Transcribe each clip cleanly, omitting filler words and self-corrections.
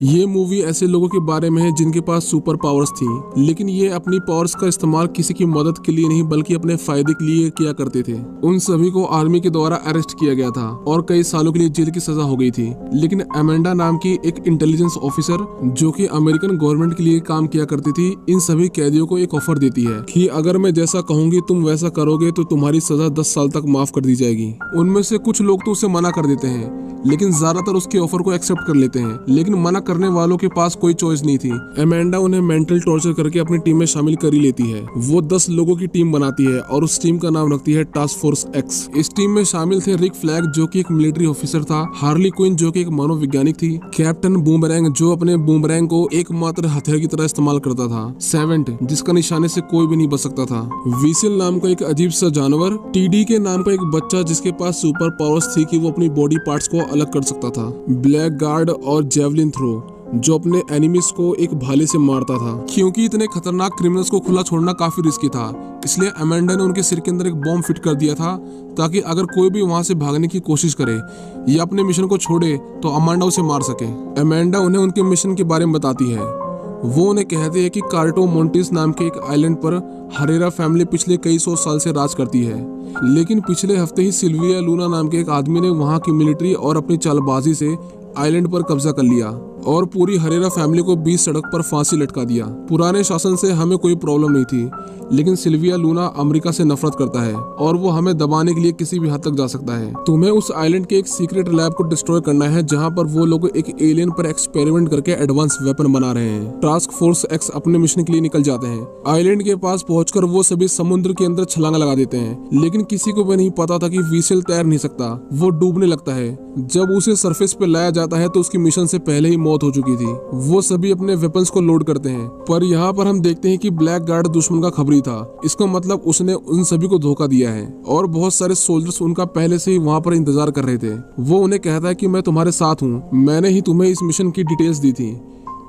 ये मूवी ऐसे लोगों के बारे में है जिनके पास सुपर पावर्स थी, लेकिन ये अपनी पावर्स का इस्तेमाल किसी की मदद के लिए नहीं बल्कि अपने फायदे के लिए किया करते थे। उन सभी को आर्मी के द्वारा अरेस्ट किया गया था और कई सालों के लिए जेल की सजा हो गई थी। लेकिन अमेंडा नाम की एक इंटेलिजेंस ऑफिसर जो कि अमेरिकन गवर्नमेंट के लिए काम किया करती थी, इन सभी कैदियों को एक ऑफर देती है कि अगर मैं जैसा कहूंगी तुम वैसा करोगे तो तुम्हारी सजा 10 साल तक माफ कर दी जाएगी। उनमें से कुछ लोग तो उसे मना कर देते हैं, लेकिन ज्यादातर उसके ऑफर को एक्सेप्ट कर लेते हैं। लेकिन मना करने वालों के पास कोई चॉइस नहीं थी। अमेंडा उन्हें मेंटल टॉर्चर करके अपनी टीम में शामिल कर ही लेती है। वो 10 लोगों की टीम बनाती है और उस टीम का नाम रखती है टास्क फोर्स एक्स। इस टीम में शामिल थे रिक फ्लैग जो कि एक मिलिट्री ऑफिसर था, हार्ली क्विन जो कि एक मनोवैज्ञानिक थी, कैप्टन बूमरैंग जो अपने बूमरैंग को एकमात्र हथियार की तरह इस्तेमाल करता था, सेवेंट जिसका निशाने से कोई भी नहीं बच सकता था, विसिल नाम का एक अजीब सा जानवर, टीडी के नाम का एक बच्चा जिसके पास सुपर पावर्स थी कि वो अपनी बॉडी पार्ट्स को अलग कर सकता था, ब्लैक गार्ड और जेवलिन थ्रो जो अपने एनिमीज को एक भाले से मारता था। क्योंकि इतने खतरनाक क्रिमिनल्स को खुला छोड़ना काफी रिस्की था, इसलिए अमेंडा ने उनके सिर के अंदर एक बॉम्ब फिट कर दिया था ताकि अगर कोई भी वहां से भागने की कोशिश करे या अपने मिशन को छोड़े तो अमेंडा उसे मार सके। अमेंडा उन्हें उनके मिशन के बारे में बताती है। वो उन्हें कहते हैं कि कार्टो मोंटिस नाम के एक आइलैंड पर हरेरा फैमिली पिछले कई 100 साल से राज करती है, लेकिन पिछले हफ्ते ही सिल्विया लूना नाम के एक आदमी ने वहां की मिलिट्री और अपनी चालबाजी से आइलैंड पर कब्जा कर लिया और पूरी हरेरा फैमिली को 20 सड़क पर फांसी लटका दिया। पुराने शासन से हमें कोई प्रॉब्लम नहीं थी, लेकिन सिल्विया लूना अमेरिका से नफरत करता है और वो हमें दबाने के लिए किसी भी हद तक जा सकता है। तुम्हें उस आइलैंड के एक सीक्रेट लैब को डिस्ट्रॉय करना है जहां पर वो लोग एक एलियन पर एक्सपेरिमेंट करके एडवांस वेपन बना रहे हैं। टास्क फोर्स एक्स अपने मिशन के लिए निकल जाते हैं। आइलैंड के पास पहुंचकर वो सभी समुद्र के अंदर छलांग लगा देते हैं, लेकिन किसी को भी नहीं पता था कि विसेल तैर नहीं सकता, वो डूबने लगता है। जब उसे सरफेस पे लाया जाता है तो उसकी मिशन से पहले ही मौत हो चुकी थी। वो सभी अपने वेपन्स को लोड करते हैं, पर यहाँ पर हम देखते हैं कि ब्लैक गार्ड दुश्मन का खबरी था। इसका मतलब उसने उन सभी को धोखा दिया है और बहुत सारे सोल्जर्स उनका पहले से ही वहाँ पर इंतजार कर रहे थे। वो उन्हें कहता है कि मैं तुम्हारे साथ हूँ, मैंने ही तुम्हें इस मिशन की डिटेल्स दी थी,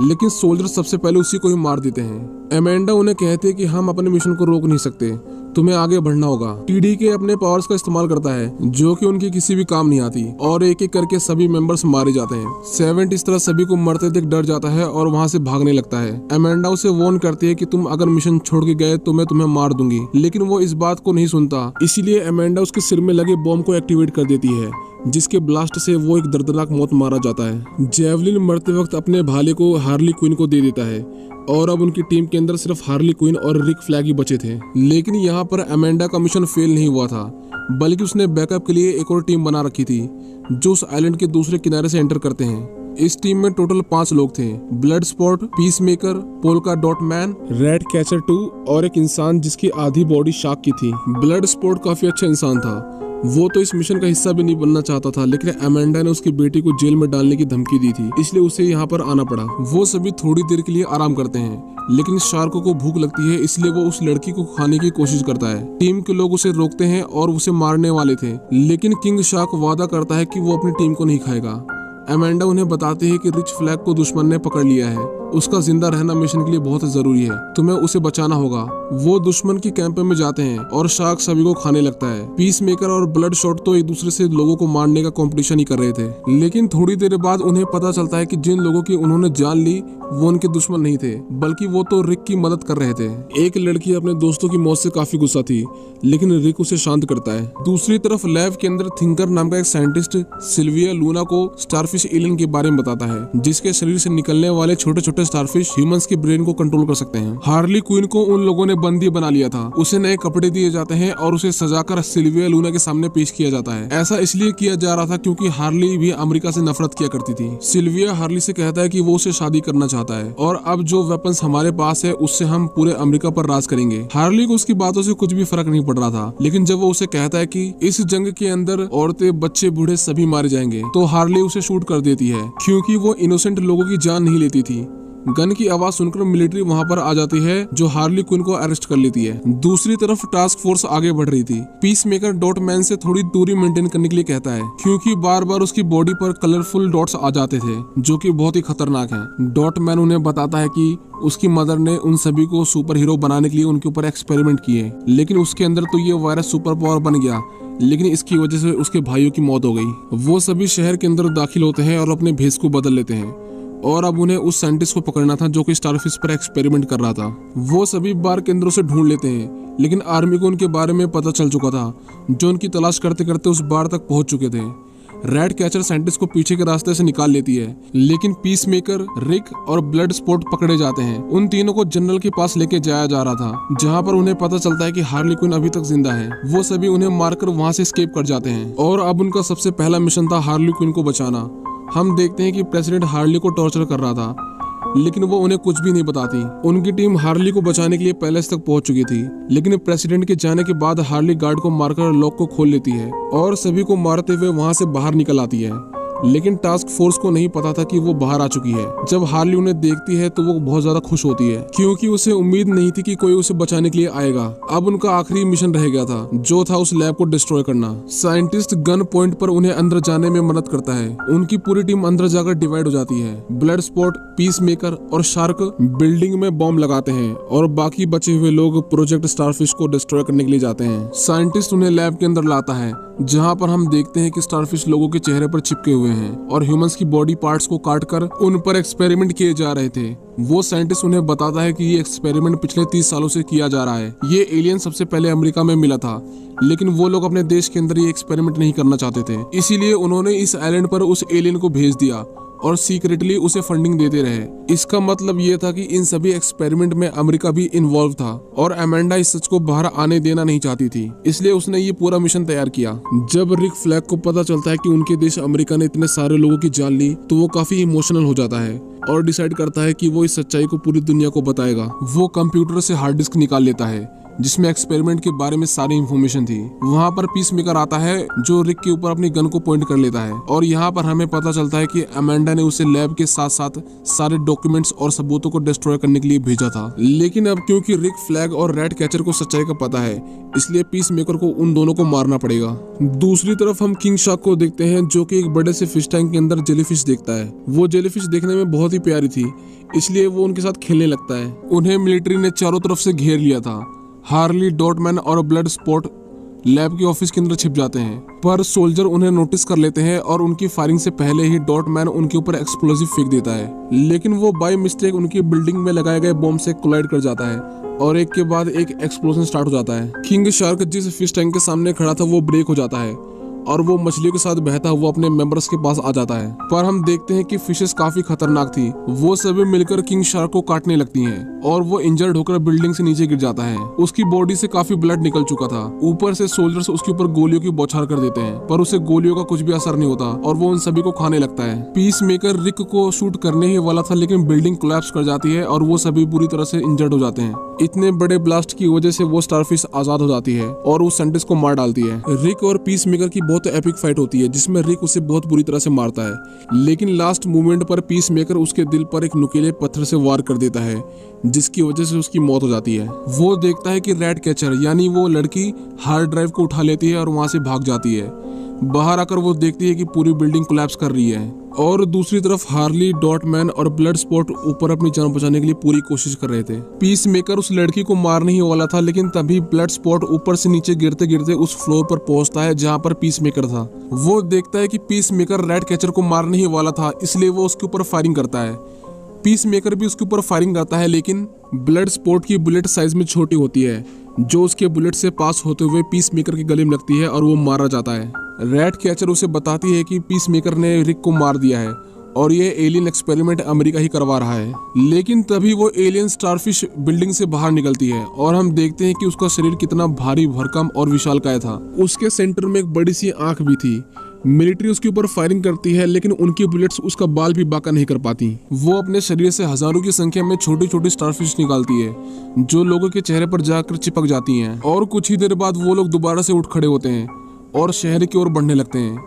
लेकिन सोल्जर सबसे पहले उसी को ही मार देते हैं। अमेंडा उन्हें कहते हैं कि हम अपने मिशन को रोक नहीं सकते, तुम्हें आगे बढ़ना होगा। टीडीके अपने पावर्स का इस्तेमाल करता है जो कि उनकी किसी भी काम नहीं आती और एक एक करके सभी मेंबर्स मारे जाते हैं। सेवेंट इस तरह सभी को मरते देख डर जाता है और वहां से भागने लगता है। अमेंडा उसे वार्न करती है कि तुम अगर मिशन छोड़ के गए तो मैं तुम्हें मार दूंगी, लेकिन वो इस बात को नहीं सुनता। इसीलिए अमेंडा उसके सिर में लगे बॉम्ब को एक्टिवेट कर देती है, जिसके ब्लास्ट से वो एक दर्दनाक मौत मारा जाता है। जेवलिन मरते वक्त अपने भाले को हार्ली क्विन को दे देता है और अब उनकी टीम के अंदर सिर्फ हार्ली क्विन और रिक फ्लैग ही बचे थे। लेकिन यहाँ पर अमेंडा का मिशन फेल नहीं हुआ था, बल्कि उसने बैकअप के लिए एक और टीम बना रखी थी जो उस आइलैंड के दूसरे किनारे से एंटर करते हैं। इस टीम में टोटल 5 लोग थे, blood spot, peace maker, polka dot man, red catcher 2 और एक इंसान जिसकी आधी बॉडी शार्क की थी। ब्लड स्पॉट काफी अच्छा इंसान था, वो तो इस मिशन का हिस्सा भी नहीं बनना चाहता था, लेकिन अमेंडा ने उसकी बेटी को जेल में डालने की धमकी दी थी, इसलिए उसे यहाँ पर आना पड़ा। वो सभी थोड़ी देर के लिए आराम करते हैं, लेकिन शार्क को भूख लगती है, इसलिए वो उस लड़की को खाने की कोशिश करता है। टीम के लोग उसे रोकते हैं और उसे मारने वाले थे, लेकिन किंग शार्क वादा करता है कि वो अपनी टीम को नहीं खाएगा। अमेंडा उन्हें बताती है कि रिच फ्लैग को दुश्मन ने पकड़ लिया है, उसका जिंदा रहना मिशन के लिए बहुत जरूरी है, तुम्हें उसे बचाना होगा। वो दुश्मन की कैंप में जाते हैं और शार्क सभी को खाने लगता है। पीस मेकर और ब्लड शॉट तो एक दूसरे से लोगों को मारने का कंपटीशन ही कर रहे थे, लेकिन थोड़ी देर बाद उन्हें पता चलता है कि जिन लोगों की उन्होंने जान ली वो उनके दुश्मन नहीं थे, बल्कि वो तो रिक की मदद कर रहे थे। एक लड़की अपने दोस्तों की मौत से काफी गुस्सा थी, लेकिन रिक उसे शांत करता है। दूसरी तरफ लैब के अंदर थिंकर नाम का एक साइंटिस्ट सिल्विया लूना को स्टारफिश एलियन के बारे में बताता है, जिसके शरीर से निकलने वाले छोटे छोटे स्टारफिश ह्यूमंस के ब्रेन को कंट्रोल कर सकते हैं। हार्ली क्विन को उन लोगों ने बंदी बना लिया था, उसे नए कपड़े दिए जाते हैं और उसे सजाकर सिल्विया लूना के सामने पेश किया जाता है। ऐसा इसलिए किया जा रहा था क्योंकि हार्ली भी अमेरिका से नफरत किया करती थी। सिल्विया हार्ली से कहता है कि वो उसे शादी करना चाहता है और अब जो वेपन्स हमारे पास है उससे हम पूरे अमेरिका पर राज करेंगे। हार्ली को उसकी बातों से कुछ भी फर्क नहीं पड़ रहा था, लेकिन जब वो उसे कहता है कि इस जंग के अंदर औरतें, बच्चे, बूढ़े सभी मारे जाएंगे, तो हार्ली उसे शूट कर देती है क्योंकि वो इनोसेंट लोगों की जान नहीं लेती थी। गन की आवाज सुनकर मिलिट्री वहां पर आ जाती है जो हार्ली क्विन को अरेस्ट कर लेती है। दूसरी तरफ टास्क फोर्स आगे बढ़ रही थी। पीस मेकर डॉट मैन से थोड़ी दूरी मेंटेन करने के लिए कहता है क्योंकि बार बार उसकी बॉडी पर कलरफुल डॉट्स आ जाते थे जो कि बहुत ही खतरनाक हैं। डॉट मैन उन्हें बताता है कि उसकी मदर ने उन सभी को सुपर हीरो बनाने के लिए उनके ऊपर एक्सपेरिमेंट किए, लेकिन उसके अंदर तो ये वायरस सुपर पावर बन गया, लेकिन इसकी वजह से उसके भाइयों की मौत हो गई। वो सभी शहर के अंदर दाखिल होते हैं और अपने भेष को बदल लेते हैं। और अब उन्हें उस साइंटिस्ट को पकड़ना था जो कि स्टारफिश पर एक्सपेरिमेंट कर रहा था। वो सभी बार केंद्रों से ढूंढ लेते हैं, लेकिन आर्मी को उनके बारे में पता चल चुका था, जो उनकी तलाश करते करते उस बार तक पहुंच चुके थे। रैट कैचर साइंटिस्ट को पीछे के रास्ते से निकाल लेती है, लेकिन पीस मेकर, रिक और ब्लड स्पॉट पकड़े जाते हैं। उन तीनों को जनरल के पास लेके जाया जा रहा था, जहां पर उन्हें पता चलता है कि हार्ली क्विन अभी तक जिंदा है। वो सभी उन्हें मारकर वहां से एस्केप कर जाते हैं और अब उनका सबसे पहला मिशन था हार्ली क्विन को बचाना। हम देखते हैं कि प्रेसिडेंट हार्ली को टॉर्चर कर रहा था, लेकिन वो उन्हें कुछ भी नहीं बताती। उनकी टीम हार्ली को बचाने के लिए पैलेस तक पहुंच चुकी थी, लेकिन प्रेसिडेंट के जाने के बाद हार्ली गार्ड को मारकर लॉक को खोल लेती है और सभी को मारते हुए वहां से बाहर निकल आती है। लेकिन टास्क फोर्स को नहीं पता था कि वो बाहर आ चुकी है। जब हार्ली उन्हें देखती है तो वो बहुत ज्यादा खुश होती है, क्योंकि उसे उम्मीद नहीं थी कि कोई उसे बचाने के लिए आएगा। अब उनका आखिरी मिशन रह गया था, जो था उस लैब को डिस्ट्रॉय करना। साइंटिस्ट गन पॉइंट पर उन्हें अंदर जाने में मदद करता है। उनकी पूरी टीम अंदर जाकर डिवाइड हो जाती है। ब्लड स्पॉट, पीस मेकर और शार्क बिल्डिंग में बॉम्ब लगाते हैं और बाकी बचे हुए लोग प्रोजेक्ट स्टारफिश को डिस्ट्रॉय करने के लिए जाते हैं। साइंटिस्ट उन्हें लैब के अंदर लाता है, जहां पर हम देखते हैं कि स्टारफिश लोगों के चेहरे पर चिपके हुए हैं और ह्यूमंस की बॉडी पार्ट्स को काटकर उन पर एक्सपेरिमेंट किए जा रहे थे। वो साइंटिस्ट उन्हें बताता है कि ये एक्सपेरिमेंट पिछले 30 सालों से किया जा रहा है। ये एलियन सबसे पहले अमेरिका में मिला था, लेकिन वो लोग अपने देश के अंदर ये एक्सपेरिमेंट नहीं करना चाहते थे, इसीलिए उन्होंने इस आइलैंड पर उस एलियन को भेज दिया और सीक्रेटली उसे फंडिंग देते रहे। इसका मतलब ये था कि इन सभी एक्सपेरिमेंट में अमेरिका भी इन्वॉल्व था और अमेंडा इस सच को बाहर आने देना नहीं चाहती थी, इसलिए उसने ये पूरा मिशन तैयार किया। जब रिक फ्लैग को पता चलता है कि उनके देश अमेरिका ने इतने सारे लोगों की जान ली, तो वो काफी इमोशनल हो जाता है और डिसाइड करता है कि वो इस सच्चाई को पूरी दुनिया को बताएगा। वो कंप्यूटर से हार्ड डिस्क निकाल लेता है, जिसमें एक्सपेरिमेंट के बारे में सारी इंफॉर्मेशन थी। वहाँ पर पीस मेकर आता है, जो रिक के ऊपर अपनी गन को पॉइंट कर लेता है और यहाँ पर हमें पता चलता है कि अमेंडा ने उसे लैब के साथ साथ सारे डॉक्यूमेंट्स और सबूतों को डिस्ट्रॉय करने के लिए भेजा था। लेकिन अब क्योंकि रिक फ्लैग और रैट कैचर को सच्चाई का पता है, इसलिए पीस मेकर को उन दोनों को मारना पड़ेगा। दूसरी तरफ हम किंग शार्क को देखते हैं, जो कि एक बड़े से फिश टैंक के अंदर जेलीफिश देखता है। वो जेलीफिश देखने में बहुत ही प्यारी थी, इसलिए वो उनके साथ खेलने लगता है। उन्हें मिलिट्री ने चारों तरफ से घेर लिया था। हार्ली, डॉटमैन और ब्लड स्पॉट लैब के ऑफिस के अंदर छिप जाते हैं, पर सोल्जर उन्हें नोटिस कर लेते हैं और उनकी फायरिंग से पहले ही डॉटमैन उनके ऊपर एक्सप्लोजिव फेंक देता है। लेकिन वो बाय मिस्टेक उनकी बिल्डिंग में लगाए गए बॉम्ब से कोलाइड कर जाता है और एक के बाद एक एक्सप्लोजन स्टार्ट हो जाता है। किंग शार्क जिस फिश टैंक के सामने खड़ा था वो ब्रेक हो जाता है और वो मछलियों के साथ बहता हुआ अपने मेंबर्स के पास आ जाता है। पर हम देखते हैं कि फिशेस काफी खतरनाक थी। वो सभी मिलकर किंग शार्क को काटने लगती हैं और वो इंजर्ड होकर बिल्डिंग से नीचे गिर जाता है। उसकी बॉडी से काफी ब्लड निकल चुका था। ऊपर से सोल्जर्स उसके ऊपर गोलियों की बौछार कर देते हैं, पर उसे गोलियों का कुछ भी असर नहीं होता और वो उन सभी को खाने लगता है। पीस मेकर रिक को शूट करने ही वाला था, लेकिन बिल्डिंग कोलैप्स कर जाती है और वो सभी बुरी तरह से इंजर्ड हो जाते हैं। इतने बड़े ब्लास्ट की वजह से वो स्टारफिश आजाद हो जाती है और उस साइंटिस्ट को मार डालती है। रिक और पीस मेकर की बहुत एपिक फाइट होती है, जिसमें रिक उसे बहुत बुरी तरह से मारता है, लेकिन लास्ट मोमेंट पर पीस मेकर उसके दिल पर एक नुकीले पत्थर से वार कर देता है, जिसकी वजह से उसकी मौत हो जाती है। वो देखता है कि रैट कैचर यानी वो लड़की हार्ड ड्राइव को उठा लेती है और वहां से भाग जाती है। बाहर आकर वो देखती है कि पूरी बिल्डिंग कोलैप्स कर रही है और दूसरी तरफ हार्ली, डॉटमैन और ब्लड स्पॉट ऊपर अपनी जान बचाने के लिए पूरी कोशिश कर रहे थे। पीस मेकर उस लड़की को मारने ही वाला था, लेकिन तभी ब्लड स्पॉट ऊपर से नीचे गिरते गिरते उस फ्लोर पर पहुंचता है जहां पर पीस मेकर था। वो देखता है कि पीस मेकर रैट कैचर को मारने ही वाला था, इसलिए वो उसके ऊपर फायरिंग करता है। पीस मेकर भी उसके ऊपर फायरिंग करता है, लेकिन ब्लड स्पॉट की बुलेट साइज में छोटी होती है, जो उसके बुलेट से पास होते हुए पीस मेकर के गले में लगती है और वो मारा जाता है। रैट कैचर उसे बताती है कि पीस मेकर ने रिक को मार दिया है और ये एलियन एक्सपेरिमेंट अमेरिका ही करवा रहा है। लेकिन तभी वो एलियन स्टारफिश बिल्डिंग से बाहर निकलती है और हम देखते हैं कि उसका शरीर कितना भारी भरकम और विशालकाय था। उसके सेंटर में एक बड़ी सी आंख भी थी। मिलिट्री उसके ऊपर फायरिंग करती है, लेकिन उनकी बुलेट्स उसका बाल भी बांका नहीं कर पाती। वो अपने शरीर से हजारों की संख्या में छोटी छोटी स्टारफिश निकालती है, जो लोगों के चेहरे पर जाकर चिपक जाती हैं और कुछ ही देर बाद वो लोग दोबारा से उठ खड़े होते हैं और शहर की ओर बढ़ने लगते हैं।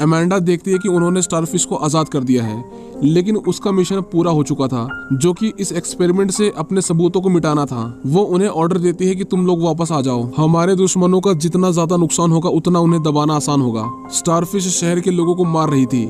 अमेंडा देखती है कि उन्होंने स्टारफिश को आजाद कर दिया है, लेकिन उसका मिशन पूरा हो चुका था, जो कि इस एक्सपेरिमेंट से अपने सबूतों को मिटाना था। वो उन्हें ऑर्डर देती है कि तुम लोग वापस आ जाओ, हमारे दुश्मनों का जितना ज्यादा नुकसान होगा उतना उन्हें दबाना आसान होगा। स्टारफिश शहर के लोगों को मार रही थी।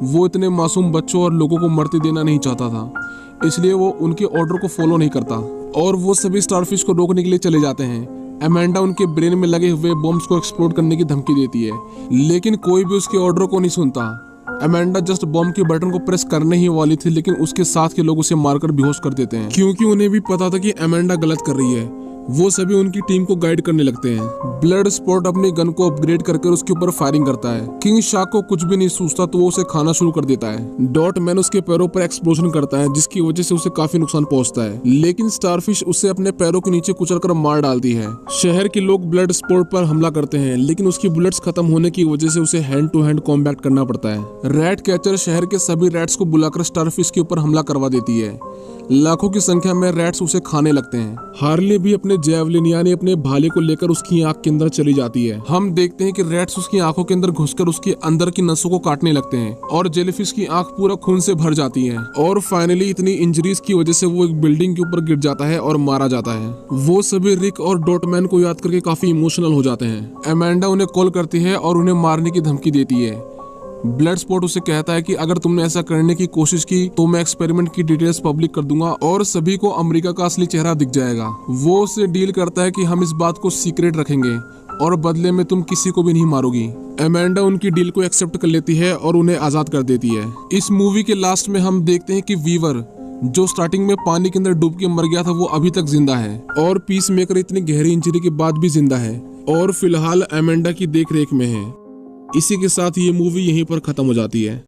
वो इतने मासूम बच्चों और लोगों को मरते देना नहीं चाहता था, इसलिए वो उनके ऑर्डर को फॉलो नहीं करता और वो सभी स्टारफिश को रोकने के लिए चले जाते हैं। अमेंडा उनके ब्रेन में लगे हुए बॉम्ब्स को एक्सप्लोड करने की धमकी देती है, लेकिन कोई भी उसके ऑर्डर को नहीं सुनता। अमेंडा जस्ट बॉम्ब के बटन को प्रेस करने ही वाली थी, लेकिन उसके साथ के लोग उसे मारकर बेहोश कर देते हैं, क्योंकि उन्हें भी पता था कि अमेंडा गलत कर रही है। वो सभी उनकी टीम को गाइड करने लगते हैं। ब्लड स्पॉट अपनी गन को अपग्रेड करके उसके ऊपर फायरिंग करता है। किंग शार्क को कुछ भी नहीं सूझता तो वो उसे खाना शुरू कर देता है। डॉट मैन उसके पैरों पर एक्सप्लोजन करता है, जिसकी वजह से उसे काफी नुकसान पहुंचता है, लेकिन स्टारफिश उसे अपने पैरों के नीचे कुचलकर मार डालती है। शहर के लोग ब्लड स्पॉट पर हमला करते हैं, लेकिन उसकी बुलेट्स खत्म होने की वजह से उसे हैंड टू हैंड कॉम्बैट करना पड़ता है। रैट कैचर शहर के सभी रैट्स को बुलाकर स्टारफिश के ऊपर हमला करवा देती है। लाखों की संख्या में रैट्स उसे खाने लगते हैं। हार्ले भी अपने जैवलिन यानी अपने भाले को लेकर उसकी आंख के अंदर चली जाती है। हम देखते हैं कि रैट्स उसकी आंखों के अंदर घुसकर उसके अंदर की नसों को काटने लगते हैं और जेलीफिश की आंख पूरा खून से भर जाती है। और फाइनली इतनी इंजरीज की वजह से वो एक बिल्डिंग के ऊपर गिर जाता है और मारा जाता है। वो सभी रिक और डॉटमैन को याद करके काफी इमोशनल हो जाते हैं। अमेंडा उन्हें कॉल करती है और उन्हें मारने की धमकी देती है। ब्लड स्पॉट उसे कहता है कि अगर तुमने ऐसा करने की कोशिश की तो मैं एक्सपेरिमेंट की डिटेल्स पब्लिक कर दूंगा और सभी को अमेरिका का असली चेहरा दिख जाएगा। वो उसे डील करता है कि हम इस बात को सीक्रेट रखेंगे और बदले में तुम किसी को भी नहीं मारोगी। अमेंडा उनकी डील को एक्सेप्ट कर लेती है और उन्हें आजाद कर देती है। इस मूवी के लास्ट में हम देखते हैं कि वीवर, जो स्टार्टिंग में पानी के अंदर डूब के मर गया था, वो अभी तक जिंदा है और पीस मेकर इतनी गहरी इंजरी के बाद भी जिंदा है और फिलहाल अमेंडा की देख रेख में है। इसी के साथ ये मूवी यहीं पर खत्म हो जाती है।